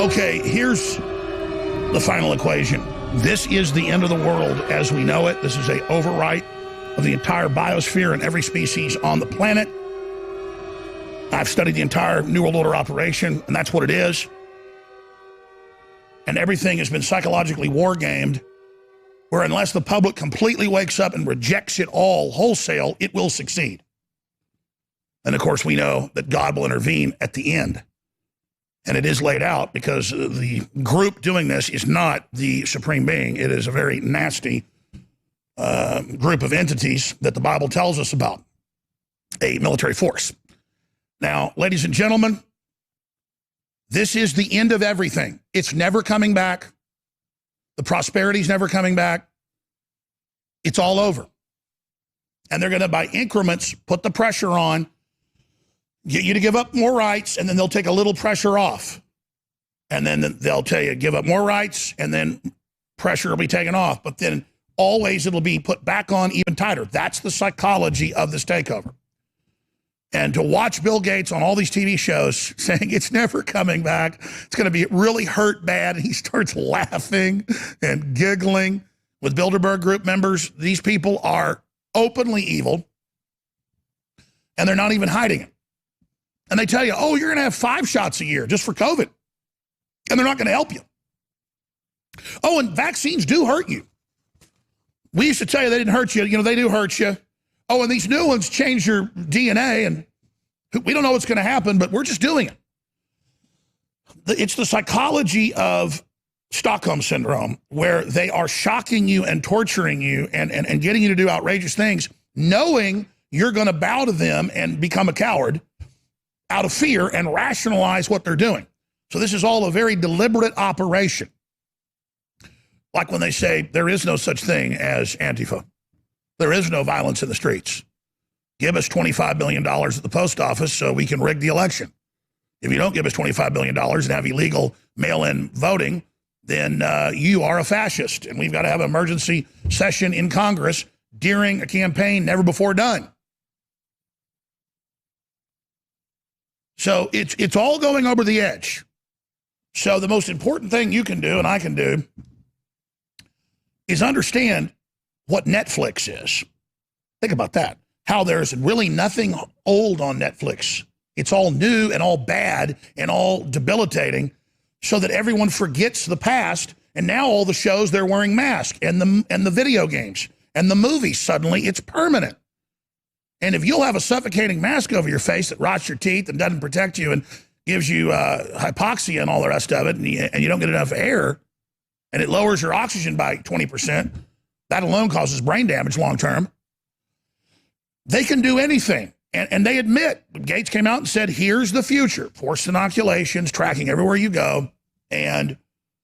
Okay, here's the final equation. This is the end of the world as we know it. This is a overwrite of the entire biosphere and every species on the planet. I've studied the entire New World Order operation, and that's what it is. And everything has been psychologically war-gamed, where unless the public completely wakes up and rejects it all wholesale, it will succeed. And of course, we know that God will intervene at the end. And it is laid out because the group doing this is not the supreme being. It is a very nasty group of entities that the Bible tells us about, a military force. Now, ladies and gentlemen, this is the end of everything. It's never coming back. The prosperity's never coming back. It's all over. And they're going to, by increments, put the pressure on, get you to give up more rights, and then they'll take a little pressure off. And then they'll tell you, give up more rights, and then pressure will be taken off. But then always it'll be put back on even tighter. That's the psychology of this takeover. And to watch Bill Gates on all these TV shows saying it's never coming back, it's going to be really hurt bad, and he starts laughing and giggling with Bilderberg Group members. These people are openly evil, and they're not even hiding it. And they tell you, oh, you're going to have 5 shots a year just for COVID. And they're not going to help you. Oh, and vaccines do hurt you. We used to tell you they didn't hurt you. You know, they do hurt you. Oh, and these new ones change your DNA, and we don't know what's going to happen, but we're just doing it. It's the psychology of Stockholm Syndrome, where they are shocking you and torturing you and getting you to do outrageous things, knowing you're going to bow to them and become a coward out of fear and rationalize what they're doing. So this is all a very deliberate operation. Like when they say there is no such thing as Antifa. There is no violence in the streets. Give us $25 billion at the post office so we can rig the election. If you don't give us $25 billion and have illegal mail-in voting, then you are a fascist. And we've got to have an emergency session in Congress during a campaign never before done. So it's all going over the edge. So the most important thing you can do, and I can do, is understand what Netflix is. Think about that. How there's really nothing old on Netflix. It's all new and all bad and all debilitating, so that everyone forgets the past. And now all the shows, they're wearing masks, and the video games and the movies, suddenly it's permanent. And if you'll have a suffocating mask over your face that rots your teeth and doesn't protect you and gives you hypoxia and all the rest of it, and you don't get enough air, and it lowers your oxygen by 20%, that alone causes brain damage long term. They can do anything. And they admit, Gates came out and said, here's the future. Forced inoculations, tracking everywhere you go. And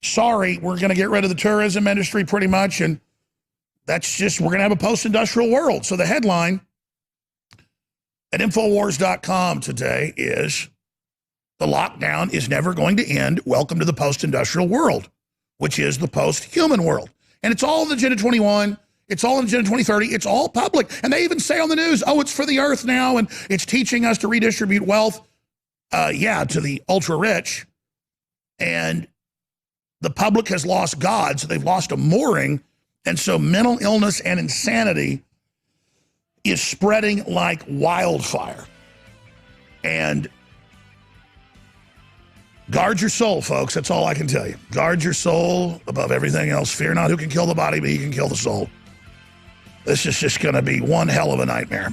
sorry, we're going to get rid of the tourism industry pretty much. And that's just, we're going to have a post-industrial world. So the headline at Infowars.com today is, the lockdown is never going to end. Welcome to the post-industrial world, which is the post-human world. And it's all in Agenda 21. It's all in Agenda 2030. It's all public. And they even say on the news, oh, it's for the earth now, and it's teaching us to redistribute wealth, to the ultra-rich. And the public has lost God, so they've lost a mooring. And so mental illness and insanity is spreading like wildfire. And guard your soul, folks. That's all I can tell you. Guard your soul above everything else. Fear not who can kill the body, but he can kill the soul. This is just going to be one hell of a nightmare.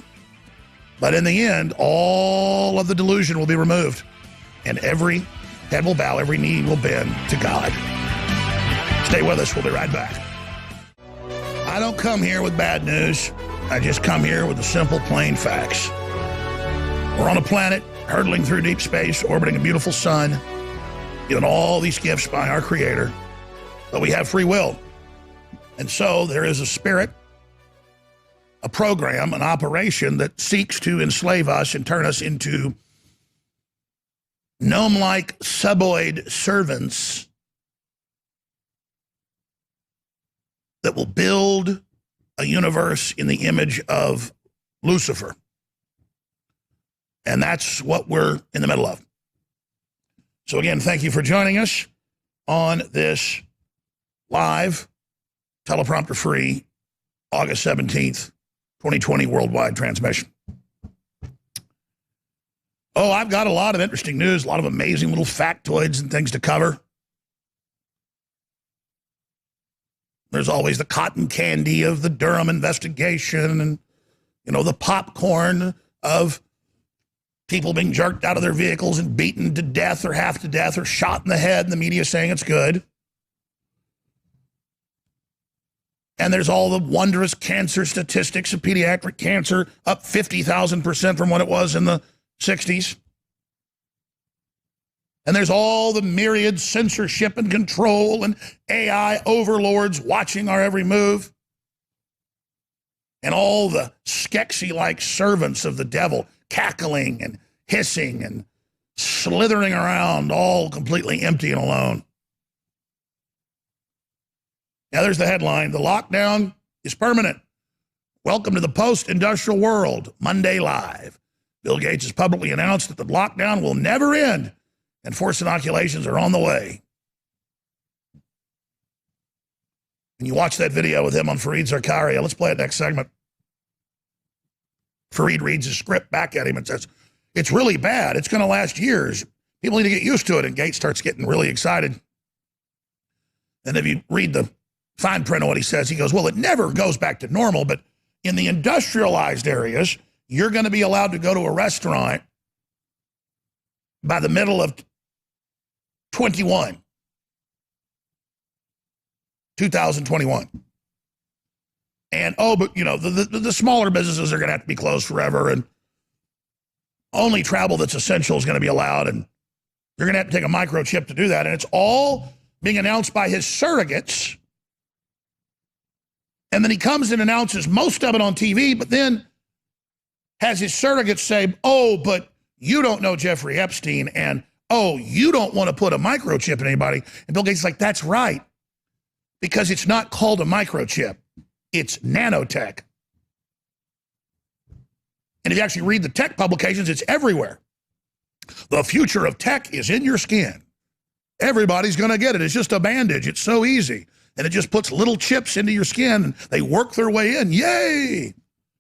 But in the end, all of the delusion will be removed, and every head will bow, every knee will bend to God. Stay with us. We'll be right back. I don't come here with bad news. I just come here with the simple, plain facts. We're on a planet hurtling through deep space, orbiting a beautiful sun, given all these gifts by our Creator, but we have free will. And so there is a spirit, a program, an operation that seeks to enslave us and turn us into gnome-like suboid servants that will build a universe in the image of Lucifer. And that's what we're in the middle of. So again, thank you for joining us. on this live, teleprompter-free, August 17th, 2020 worldwide transmission. Oh, I've got a lot of interesting news, a lot of amazing little factoids and things to cover. There's always the cotton candy of the Durham investigation and, you know, the popcorn of people being jerked out of their vehicles and beaten to death or half to death or shot in the head and the media saying it's good. And there's all the wondrous cancer statistics of pediatric cancer, up 50,000% from what it was in the 60s. And there's all the myriad censorship and control and AI overlords watching our every move. And all the Skeksis-like servants of the devil cackling and hissing and slithering around, all completely empty and alone. Now there's the headline. The lockdown is permanent. Welcome to the post-industrial world, Monday Live. Bill Gates has publicly announced that the lockdown will never end and forced inoculations are on the way. And you watch that video with him on Fareed Zakaria. Let's play it next segment. Fareed reads his script back at him and says, it's really bad. It's going to last years. People need to get used to it. And Gates starts getting really excited. And if you read the fine print of what he says, he goes, well, it never goes back to normal, but in the industrialized areas, you're going to be allowed to go to a restaurant by the middle of 2021. And, oh, but, you know, the smaller businesses are going to have to be closed forever, and only travel that's essential is going to be allowed, and you're going to have to take a microchip to do that. And it's all being announced by his surrogates. And then he comes and announces most of it on TV, but then has his surrogates say, oh, but you don't know Jeffrey Epstein, and, oh, you don't want to put a microchip in anybody. And Bill Gates is like, that's right, because it's not called a microchip. It's nanotech. And if you actually read the tech publications, it's everywhere. The future of tech is in your skin. Everybody's going to get it. It's just a bandage. It's so easy. And it just puts little chips into your skin, and they work their way in. Yay!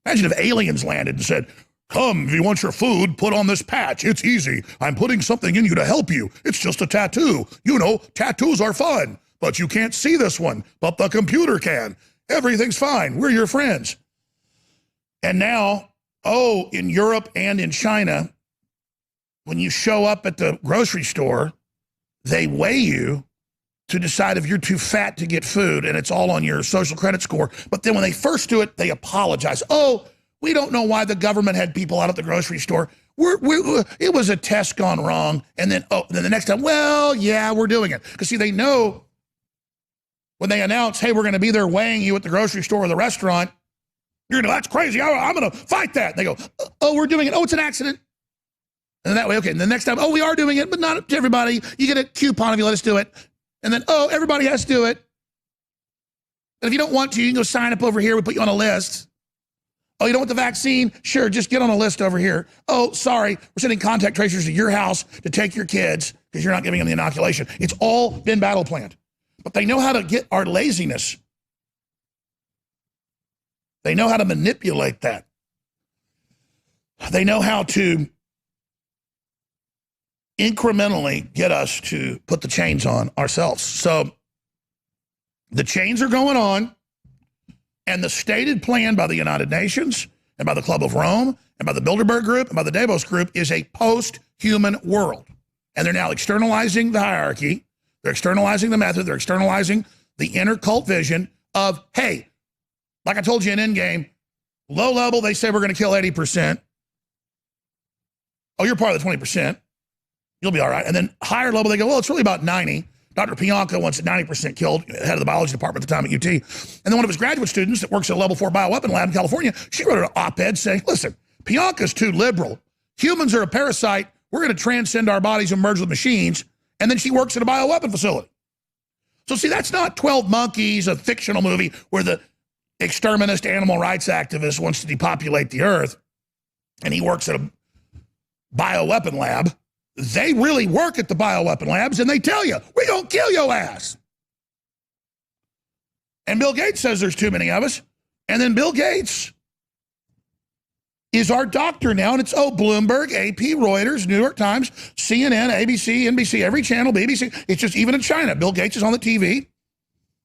Imagine if aliens landed and said, come, if you want your food, put on this patch. It's easy. I'm putting something in you to help you. It's just a tattoo. You know, tattoos are fun, but you can't see this one, but the computer can. Everything's fine. We're your friends. And now, oh, in Europe and in China, when you show up at the grocery store, they weigh you to decide if you're too fat to get food, and it's all on your social credit score. But then when they first do it, they apologize. Oh, we don't know why the government had people out at the grocery store. It was a test gone wrong. And then, oh, then the next time, well, yeah, we're doing it. Because see, they know when they announce, hey, we're going to be there weighing you at the grocery store or the restaurant, you're going to, that's crazy. I'm going to fight that. And they go, oh, we're doing it. Oh, it's an accident. And then that way, okay. And the next time, oh, we are doing it, but not to everybody. You get a coupon if you let us do it. And then, oh, everybody has to do it. And if you don't want to, you can go sign up over here. We put you on a list. Oh, you don't want the vaccine? Sure, just get on a list over here. Oh, sorry, we're sending contact tracers to your house to take your kids because you're not giving them the inoculation. It's all been battle planned. But they know how to get our laziness. They know how to manipulate that. They know how to incrementally get us to put the chains on ourselves. So the chains are going on, and the stated plan by the United Nations and by the Club of Rome and by the Bilderberg Group and by the Davos Group is a post-human world. And they're now externalizing the hierarchy. They're externalizing the method. They're externalizing the inner cult vision of, hey, like I told you in Endgame, low level, they say we're going to kill 80%. Oh, you're part of the 20%. You'll be all right. And then higher level, they go, well, it's really about 90. Dr. Pianka wants it 90% killed, head of the biology department at the time at UT. And then one of his graduate students that works at a level 4 bioweapon lab in California, she wrote an op-ed saying, listen, Pianka's too liberal. Humans are a parasite. We're going to transcend our bodies and merge with machines. And then she works at a bioweapon facility. So see, that's not 12 Monkeys, a fictional movie where the exterminist animal rights activist wants to depopulate the earth and he works at a bioweapon lab. they really work at the bioweapon labs, and they tell you, we're going to kill your ass. And Bill Gates says there's too many of us. And then Bill Gates is our doctor now, and it's, Bloomberg, AP, Reuters, New York Times, CNN, ABC, NBC, every channel, BBC. It's just even in China. Bill Gates is on the TV,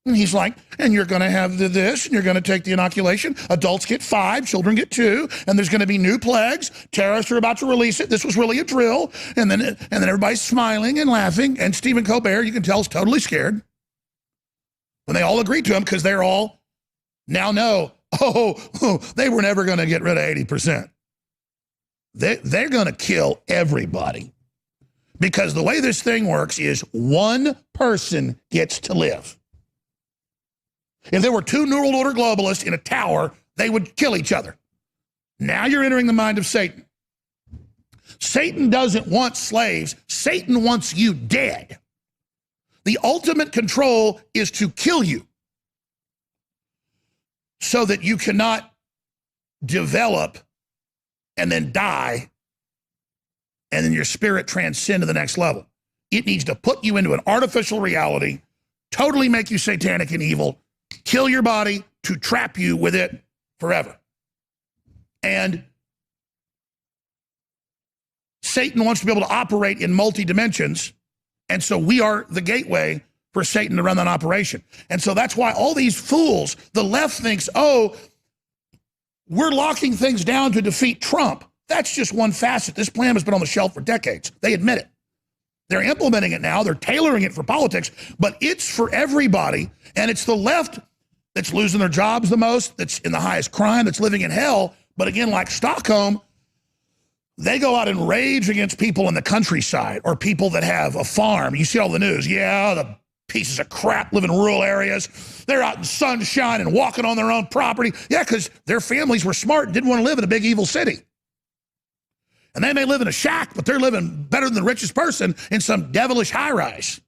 and he's like, and you're going to have this, and you're going to take the inoculation. Adults get 5, children get 2, and there's going to be new plagues. Terrorists are about to release it. This was really a drill. And then everybody's smiling and laughing, and Stephen Colbert, you can tell, is totally scared. When they all agreed to him, because they're all now know, they were never going to get rid of 80%. They're going to kill everybody. Because the way this thing works is one person gets to live. If there were 2 New World Order globalists in a tower, they would kill each other. Now you're entering the mind of Satan. Satan doesn't want slaves. Satan wants you dead. The ultimate control is to kill you so that you cannot develop and then die and then your spirit transcend to the next level. It needs to put you into an artificial reality, totally make you satanic and evil, kill your body to trap you with it forever. And Satan wants to be able to operate in multi-dimensions. And so we are the gateway for Satan to run that operation. And so that's why all these fools, the left thinks, we're locking things down to defeat Trump. That's just one facet. This plan has been on the shelf for decades. They admit it. They're implementing it now. They're tailoring it for politics, but it's for everybody. And it's the left that's losing their jobs the most, that's in the highest crime, that's living in hell. But again, like Stockholm, they go out and rage against people in the countryside or people that have a farm. You see all the news. Yeah, the pieces of crap live in rural areas. They're out in sunshine and walking on their own property. Yeah, because their families were smart and didn't want to live in a big evil city. And they may live in a shack, but they're living better than the richest person in some devilish high-rise.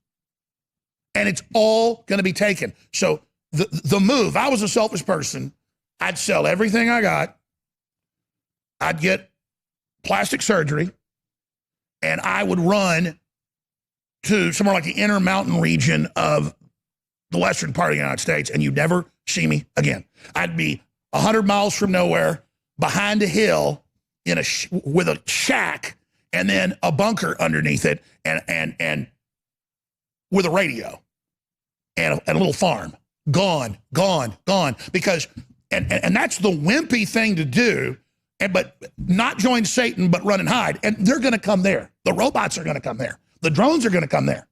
And it's all going to be taken. So the move, I was a selfish person. I'd sell everything I got. I'd get plastic surgery, and I would run to somewhere like the inner mountain region of the western part of the United States, and you'd never see me again. I'd be 100 miles from nowhere, behind a hill, in with a shack, and then a bunker underneath it, and with a radio, and a little farm. Gone. Because, and that's the wimpy thing to do. But not join Satan, but run and hide. And they're going to come there. The robots are going to come there. The drones are going to come there.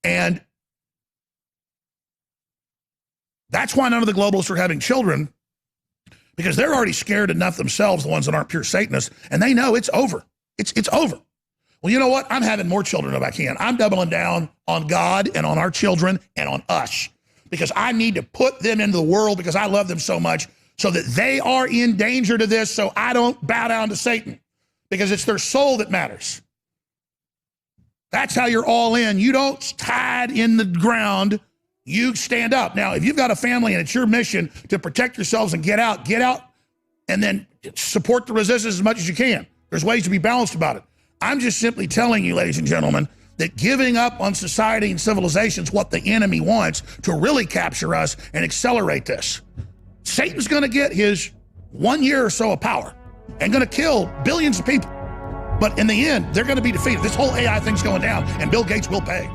And that's why none of the globalists are having children, because they're already scared enough themselves, the ones that aren't pure Satanists, and they know it's over. It's over. Well, you know what? I'm having more children if I can. I'm doubling down on God and on our children and on us, because I need to put them into the world because I love them so much, so that they are in danger to this, so I don't bow down to Satan, because it's their soul that matters. That's how you're all in. You don't hide in the ground. You stand up. Now, if you've got a family and it's your mission to protect yourselves and get out, and then support the resistance as much as you can. There's ways to be balanced about it. I'm just simply telling you, ladies and gentlemen, that giving up on society and civilization is what the enemy wants to really capture us and accelerate this. Satan's going to get his 1 year or so of power and going to kill billions of people. But in the end, they're going to be defeated. This whole AI thing's going down, and Bill Gates will pay.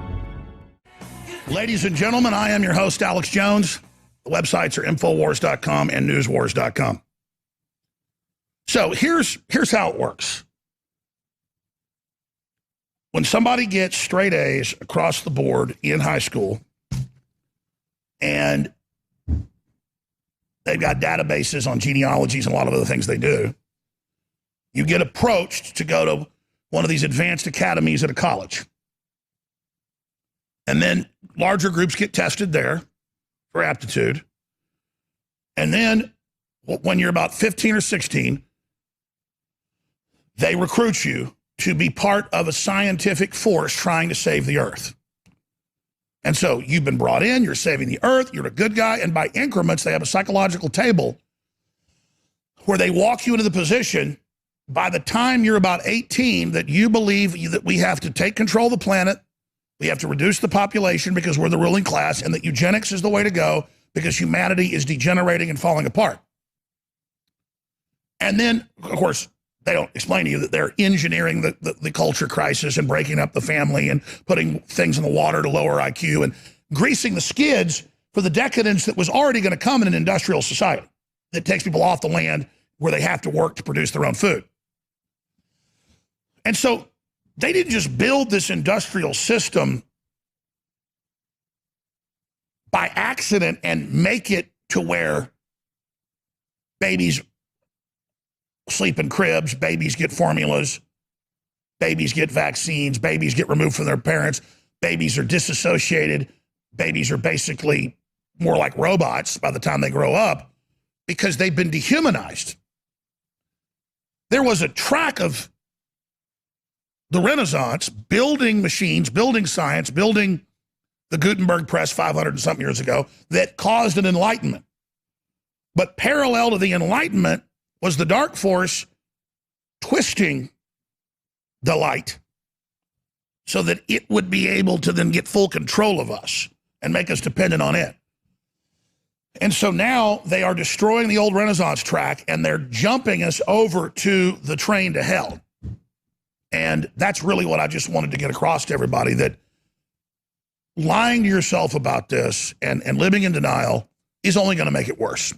Ladies and gentlemen, I am your host, Alex Jones. The websites are Infowars.com and Newswars.com. So here's how it works. When somebody gets straight A's across the board in high school, and they've got databases on genealogies and a lot of other things they do, you get approached to go to one of these advanced academies at a college. And then larger groups get tested there for aptitude. And then when you're about 15 or 16, they recruit you to be part of a scientific force trying to save the earth. And so you've been brought in, you're saving the earth, you're a good guy, and by increments, they have a psychological table where they walk you into the position by the time you're about 18 that you believe that we have to take control of the planet, we have to reduce the population because we're the ruling class, and that eugenics is the way to go because humanity is degenerating and falling apart. And then, of course, they don't explain to you that they're engineering the culture crisis and breaking up the family and putting things in the water to lower IQ and greasing the skids for the decadence that was already going to come in an industrial society that takes people off the land where they have to work to produce their own food. And so they didn't just build this industrial system by accident and make it to where babies sleep in cribs, babies get formulas, babies get vaccines, babies get removed from their parents, babies are disassociated, babies are basically more like robots by the time they grow up because they've been dehumanized. There was a track of the Renaissance, building machines, building science, building the Gutenberg press 500 and something years ago that caused an enlightenment. But parallel to the enlightenment was the dark force twisting the light so that it would be able to then get full control of us and make us dependent on it. And so now they are destroying the old Renaissance track and they're jumping us over to the train to hell. And that's really what I just wanted to get across to everybody, that lying to yourself about this and living in denial is only going to make it worse.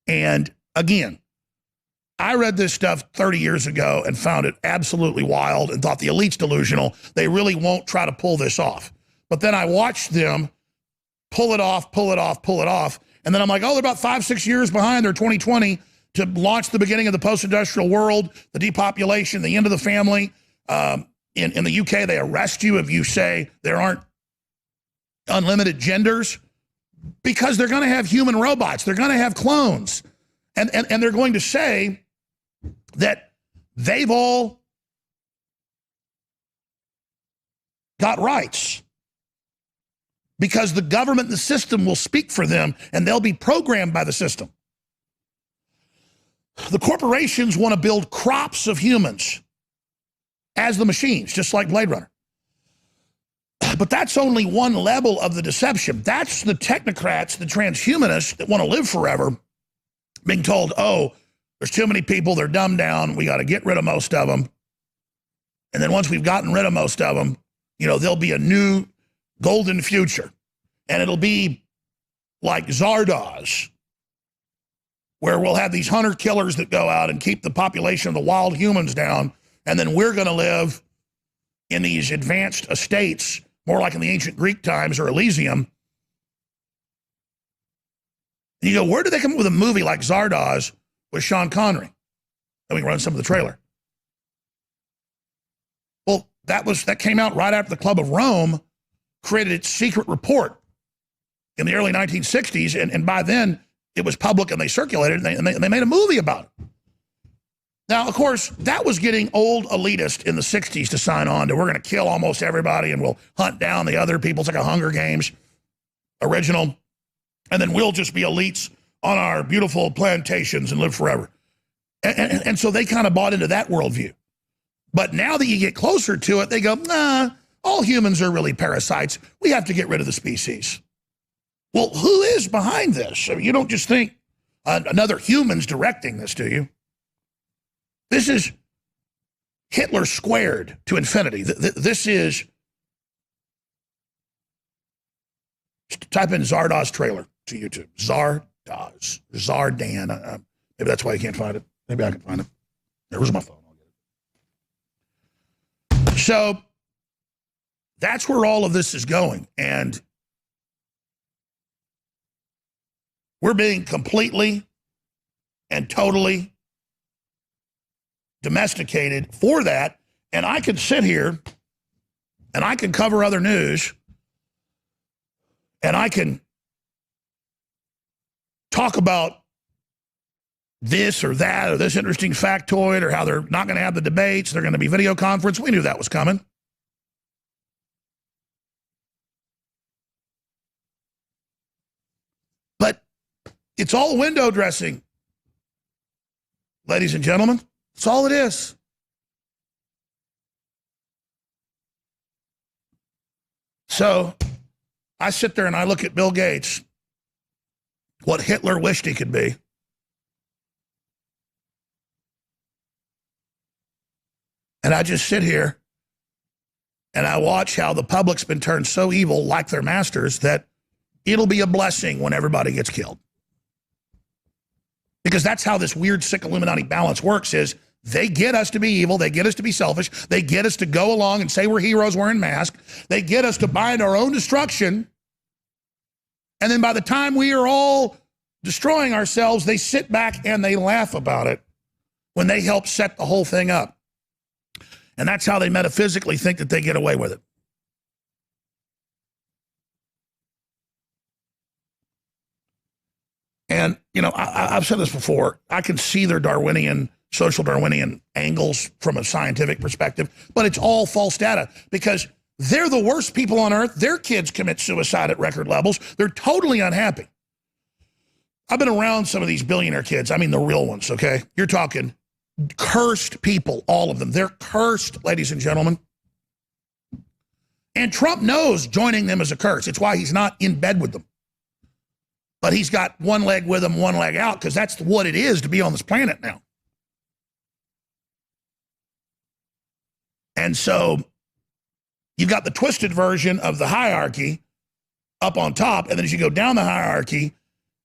And again, I read this stuff 30 years ago and found it absolutely wild and thought the elite's delusional. They really won't try to pull this off. But then I watched them pull it off. And then I'm like, oh, they're about 5-6 years behind their 2020 to launch the beginning of the post-industrial world, the depopulation, the end of the family. In the UK, they arrest you if you say there aren't unlimited genders because they're going to have human robots. They're going to have clones. And they're going to say that they've all got rights because the government and the system will speak for them and they'll be programmed by the system. The corporations want to build crops of humans as the machines, just like Blade Runner. But that's only one level of the deception. That's the technocrats, the transhumanists that want to live forever, being told, oh, there's too many people, they're dumbed down, we got to get rid of most of them. And then once we've gotten rid of most of them, you know, there'll be a new golden future. And it'll be like Zardoz, where we'll have these hunter-killers that go out and keep the population of the wild humans down, and then we're going to live in these advanced estates, more like in the ancient Greek times or Elysium. And you go, where did they come up with a movie like Zardoz with Sean Connery? And we can run some of the trailer. Well, that came out right after the Club of Rome created its secret report in the early 1960s, and by then it was public and they circulated and they made a movie about it. Now, of course, that was getting old elitist in the 60s to sign on to we're going to kill almost everybody and we'll hunt down the other people. It's like a Hunger Games original. And then we'll just be elites on our beautiful plantations and live forever. And so they kind of bought into that worldview. But now that you get closer to it, they go, nah, all humans are really parasites. We have to get rid of the species. Well, who is behind this? I mean, you don't just think another human's directing this, do you? This is Hitler squared to infinity. This is, type in Zardoz trailer to YouTube. Zardoz. Zardan. Maybe that's why you can't find it. Maybe I can find it. There's my phone. I'll get it. So that's where all of this is going. And we're being completely and totally domesticated for that. And I can sit here and I can cover other news and I can talk about this or that or this interesting factoid or how they're not going to have the debates, they're going to be video conference. We knew that was coming. But it's all window dressing. ladies and gentlemen. That's all it is. So I sit there and I look at Bill Gates, what Hitler wished he could be. And I just sit here and I watch how the public's been turned so evil, like their masters, that it'll be a blessing when everybody gets killed. Because that's how this weird, sick Illuminati balance works, is they get us to be evil, they get us to be selfish, they get us to go along and say we're heroes wearing masks, they get us to bind our own destruction, and then by the time we are all destroying ourselves, they sit back and they laugh about it when they help set the whole thing up. And that's how they metaphysically think that they get away with it. And, you know, I've said this before, I can see their Darwinian, social Darwinian angles from a scientific perspective, but it's all false data because they're the worst people on earth. Their kids commit suicide at record levels. They're totally unhappy. I've been around some of these billionaire kids. I mean, the real ones, okay? You're talking cursed people, all of them. They're cursed, ladies and gentlemen. And Trump knows joining them is a curse. It's why he's not in bed with them. But he's got one leg with them, one leg out, because that's what it is to be on this planet now. And so you've got the twisted version of the hierarchy up on top, and then as you go down the hierarchy,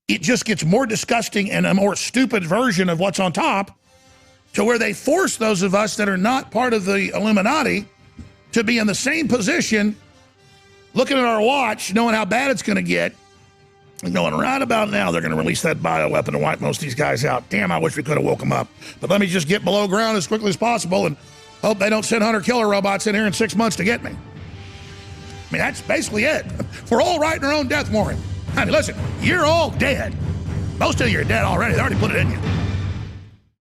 it just gets more disgusting and a more stupid version of what's on top, to where they force those of us that are not part of the Illuminati to be in the same position, looking at our watch, knowing how bad it's going to get, and going right about now, they're going to release that bioweapon and wipe most of these guys out. Damn, I wish we could have woke them up. But let me just get below ground as quickly as possible and hope they don't send hunter-killer robots in here in 6 months to get me. I mean, that's basically it. We're all writing our own death warrant. I mean, listen, you're all dead. Most of you are dead already. They already put it in you.